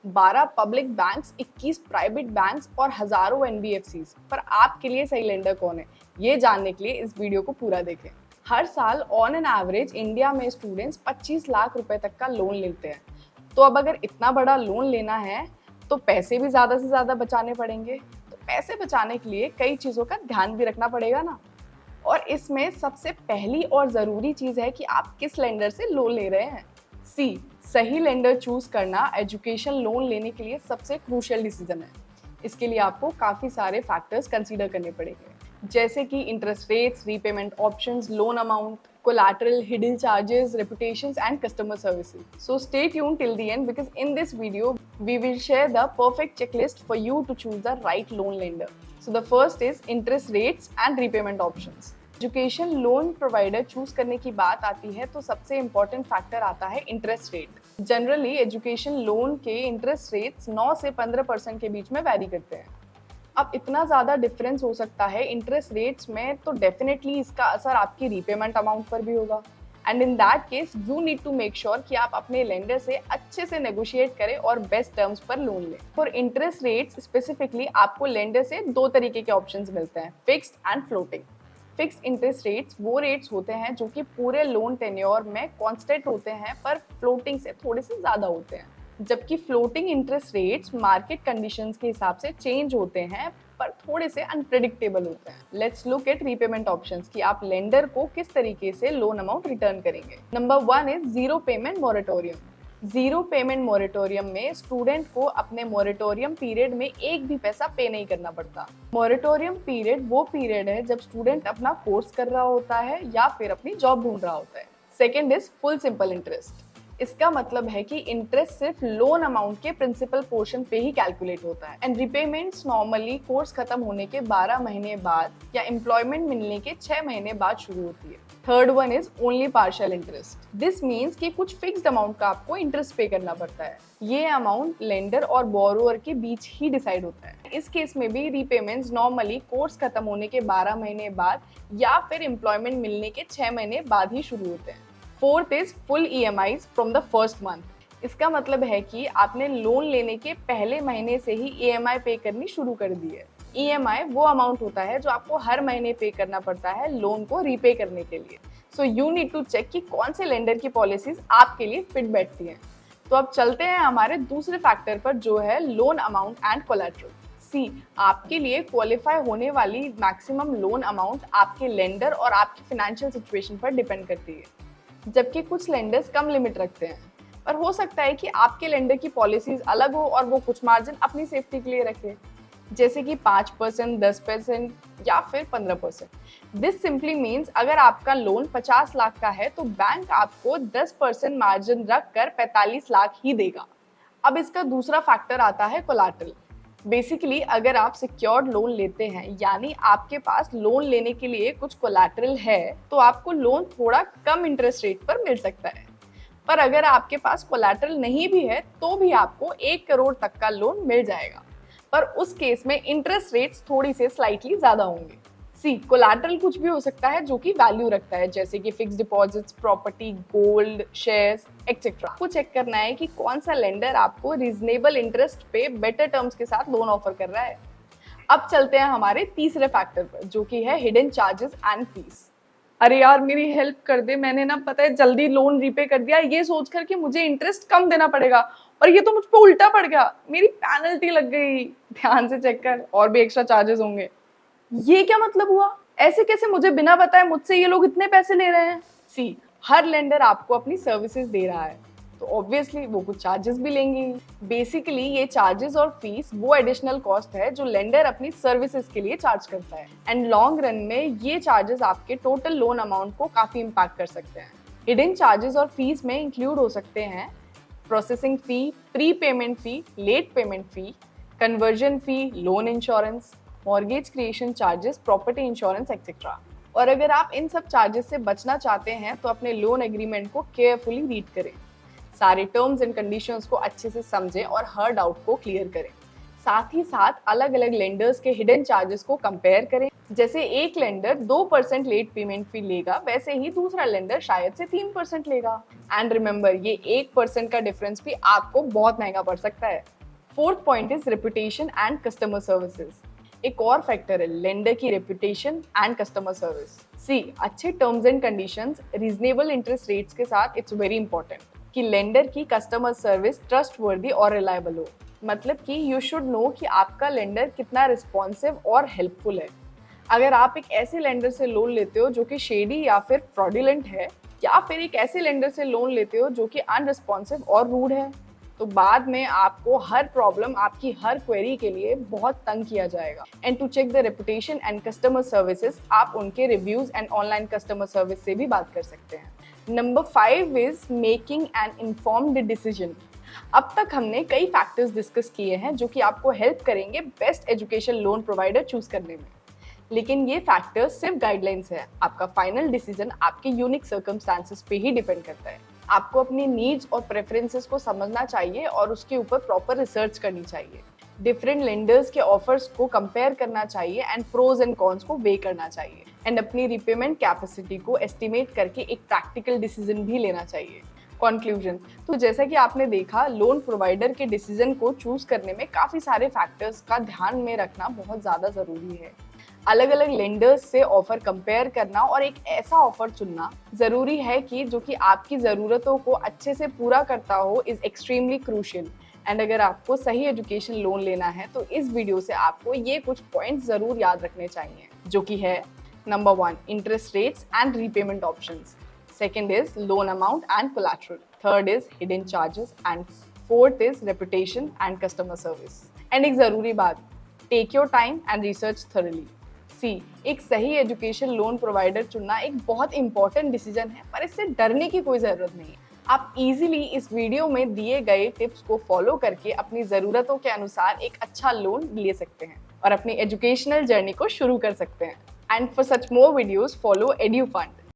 12 public banks, 21 private banks और हजारों NBFCs. पर आपके लिए सही लेंडर कौन है, ये जानने के लिए इस वीडियो को पूरा देखें। हर साल ऑन एन एवरेज इंडिया में स्टूडेंट्स 25 लाख रुपए तक का लोन लेते हैं। तो अब अगर इतना बड़ा लोन लेना है तो पैसे भी ज्यादा से ज्यादा बचाने पड़ेंगे। तो पैसे बचाने के लिए कई चीजों का ध्यान भी रखना पड़ेगा ना। और इसमें सबसे पहली और ज़रूरी चीज़ है कि आप किस लेंडर से लोन ले रहे हैं। सी, सही लेंडर चूज करना एजुकेशन लोन लेने के लिए सबसे क्रूशियल डिसीजन है। इसके लिए आपको काफ़ी सारे फैक्टर्स कंसीडर करने पड़ेंगे, जैसे कि interest rates, repayment options, loan amount, collateral, hidden charges, reputations, and customer services. So stay tuned till the end because in this video, we will share the perfect checklist for you to choose the right loan lender. So the first is interest rates and repayment options. Education loan provider choose करने की बात आती है तो सबसे important factor आता है interest rate. Generally education loan के इंटरेस्ट रेट्स 9 से 15% के बीच में वैरी करते हैं। अब इतना ज़्यादा डिफरेंस हो सकता है इंटरेस्ट रेट्स में, तो डेफिनेटली इसका असर आपकी रीपेमेंट अमाउंट पर भी होगा। And in that case you need to make sure कि आप अपने लेंडर से अच्छे से नेगोशिएट करें और बेस्ट टर्म्स पर लोन लें। फॉर इंटरेस्ट रेट्स स्पेसिफिकली आपको लेंडर से 2 तरीके के ऑप्शंस मिलते हैं, fixed and floating. Fixed interest rates वो रेट्स होते हैं जो कि पूरे लोन टेन्योर में कांस्टेंट होते हैं, पर फ्लोटिंग से थोड़े से ज़्यादा होते हैं। जबकि floating interest rates market conditions के हिसाब से चेंज होते हैं, पर थोड़े से अनप्रेडिक्टेबल होते हैं। Let's look at repayment options कि आप लेंडर को किस तरीके से लोन अमाउंट रिटर्न करेंगे। Number 1 is zero payment moratorium. Zero payment moratorium में स्टूडेंट को अपने मोरेटोरियम पीरियड में एक भी पैसा पे नहीं करना पड़ता। मोरेटोरियम पीरियड वो पीरियड है जब स्टूडेंट अपना कोर्स कर रहा होता है या फिर अपनी जॉब ढूंढ रहा होता है। Second is full simple interest. इसका मतलब है कि इंटरेस्ट सिर्फ लोन अमाउंट के प्रिंसिपल पोर्शन पे ही कैलकुलेट होता है। एंड रिपेमेंट्स नॉर्मली कोर्स खत्म होने के 12 महीने बाद या एम्प्लॉयमेंट मिलने के 6 महीने बाद शुरू होती है। Third one is only partial interest. This means कि कुछ फिक्स्ड अमाउंट का आपको इंटरेस्ट पे करना पड़ता है। ये अमाउंट लेंडर और बोरोअर के बीच ही डिसाइड होता है। इस केस में भी रीपेमेंट्स नॉर्मली कोर्स खत्म होने के 12 महीने बाद या फिर एम्प्लॉयमेंट मिलने के 6 महीने बाद ही शुरू होते हैं। Fourth is full EMIs from the first month. इसका मतलब है कि आपने लोन लेने के पहले महीने से ही EMI पे करनी शुरू कर दी है। EMI वो अमाउंट होता है जो आपको हर महीने पे करना पड़ता है लोन को रीपे करने के लिए। So you need to check कि कौन से लेंडर की पॉलिसीज आपके लिए फिट बैठती हैं। तो अब चलते हैं हमारे दूसरे फैक्टर पर, जो है लोन अमाउंट एंड कोलैटरल। सी, आपके लिए क्वालिफाई होने वाली मैक्सिमम लोन अमाउंट आपके लेंडर और आपकी फाइनेंशियल सिचुएशन पर डिपेंड करती है। जबकि कुछ लेंडर्स कम लिमिट रखते हैं, पर हो सकता है कि आपके लेंडर की पॉलिसीज अलग हो और वो कुछ मार्जिन अपनी सेफ्टी के लिए रखे, जैसे कि 5%, 10% या फिर 15%। दिस सिंपली मीन्स अगर आपका लोन 50 लाख का है तो बैंक आपको 10% मार्जिन रख कर 45 लाख ही देगा। अब इसका दूसरा फैक्टर आता है कोलैटरल। बेसिकली अगर आप सिक्योर्ड लोन लेते हैं, यानी आपके पास लोन लेने के लिए कुछ कोलैटरल है, तो आपको लोन थोड़ा कम इंटरेस्ट रेट पर मिल सकता है। पर अगर आपके पास कोलैटरल नहीं भी है तो भी आपको 1 करोड़ तक का लोन मिल जाएगा, पर उस केस में इंटरेस्ट रेट्स थोड़ी से स्लाइटली ज्यादा होंगे। सी, कोलैटरल कुछ भी हो सकता है जो कि वैल्यू रखता है, जैसे कि fixed deposits, property, gold, shares etcetera. आपको चेक करना है कि कौन सा लेंडर आपको रीजनेबल इंटरेस्ट पे बेटर टर्म्स के साथ लोन ऑफर कर रहा है। अब चलते हैं हमारे तीसरे फैक्टर पर, जो कि है हिडन चार्जेस एंड फीस। अरे यार मेरी हेल्प कर दे, मैंने ना पता है जल्दी लोन रीपे कर दिया ये सोचकर कि मुझे इंटरेस्ट कम देना पड़ेगा, और ये तो मुझ पर उल्टा पड़ गया, मेरी पेनल्टी लग गई। ध्यान से चेक कर, और भी एक्स्ट्रा चार्जेस होंगे। ये क्या मतलब हुआ? ऐसे कैसे मुझे बिना बताए मुझसे ये लोग इतने पैसे ले रहे हैं? सी, हर लेंडर आपको अपनी सर्विसेज दे रहा है, तो ऑब्वियसली वो कुछ चार्जेस भी लेंगे। बेसिकली ये चार्जेस और फीस वो एडिशनल कॉस्ट है जो लेंडर अपनी सर्विसेज के लिए चार्ज करता है। एंड लॉन्ग रन में ये चार्जेस आपके टोटल लोन अमाउंट को काफी इम्पैक्ट कर सकते हैं। हिडन चार्जेस और फीस में इंक्लूड हो सकते हैं processing fee, prepayment fee, late payment fee, conversion fee, loan insurance, mortgage creation charges, property insurance etcetera. और अगर आप इन सब चार्जेस से बचना चाहते हैं तो अपने लोन एग्रीमेंट को केयरफुली रीड करें, सारे टर्म्स एंड कंडीशंस को अच्छे से समझें और हर डाउट को क्लियर करें। साथ ही साथ अलग अलग लेंडर्स के हिडन चार्जेस को कंपेयर करें जैसे एक लेंडर 2% लेट पेमेंट फी लेगा, वैसे ही दूसरा लेंडर शायद से 3% लेगा। एंड रिमेंबर, ये 1% का डिफरेंस भी आपको बहुत महंगा पड़ सकता है। Fourth point is reputation and customer services. एक और फैक्टर है लेंडर की रेपुटेशन एंड कस्टमर सर्विस। सी, अच्छे terms and conditions, reasonable interest rates के साथ इट्स वेरी इंपॉर्टेंट कि लेंडर की कस्टमर सर्विस ट्रस्टवर्दी और रिलायबल हो। मतलब कि यू शुड नो कि आपका लेंडर कितना रिस्पॉन्सिव और हेल्पफुल है। अगर आप एक ऐसे लेंडर से लोन लेते हो जो कि शेडी या फिर फ्रॉडुलेंट है, या फिर एक ऐसे लेंडर से लोन लेते हो जो कि अनरिस्पॉन्सिव और रूड है, तो बाद में आपको हर प्रॉब्लम, आपकी हर क्वेरी के लिए बहुत तंग किया जाएगा। And to check the reputation and customer services, आप उनके reviews and online customer service से भी बात कर सकते हैं। Number 5 is making an informed decision. अब तक हमने कई फैक्टर्स डिस्कस किए हैं जो कि आपको हेल्प करेंगे best education loan provider choose करने में, लेकिन ये फैक्टर्स सिर्फ गाइडलाइंस है। आपका फाइनल डिसीजन आपके यूनिक सर्कमस्टांसेस पे ही डिपेंड करता है। आपको अपनी नीड्स और प्रेफरेंसेस को समझना चाहिए और उसके ऊपर प्रॉपर रिसर्च करनी चाहिए। डिफरेंट लेंडर्स के ऑफर्स को कंपेयर करना चाहिए एंड प्रोज एंड कॉन्स को वे करना चाहिए। एंड अपनी रिपेमेंट कैपेसिटी को एस्टिमेट करके एक प्रैक्टिकल डिसीजन भी लेना चाहिए। कंक्लूजन, तो जैसा कि आपने देखा, लोन प्रोवाइडर के डिसीजन को चूज करने में काफ़ी सारे फैक्टर्स का ध्यान में रखना बहुत ज़्यादा ज़रूरी है। अलग अलग लेंडर्स से ऑफर कंपेयर करना और एक ऐसा ऑफर चुनना ज़रूरी है कि जो कि आपकी ज़रूरतों को अच्छे से पूरा करता हो, इज़ एक्सट्रीमली क्रूशियल। एंड अगर आपको सही एजुकेशन लोन लेना है तो इस वीडियो से आपको ये कुछ पॉइंट्स ज़रूर याद रखने चाहिए, जो कि है number 1, interest rates and repayment options. Second is loan amount and collateral. Third is hidden charges. And fourth is reputation and customer service. And एक ज़रूरी बात, take your time and research thoroughly. सी, एक सही एजुकेशन लोन प्रोवाइडर चुनना एक बहुत important decision है, पर इससे डरने की कोई ज़रूरत नहीं है। आप इजीली इस वीडियो में दिए गए टिप्स को फॉलो करके अपनी ज़रूरतों के अनुसार एक अच्छा लोन ले सकते हैं और अपनी एजुकेशनल जर्नी को शुरू कर सकते हैं। And for such more videos follow EduFund।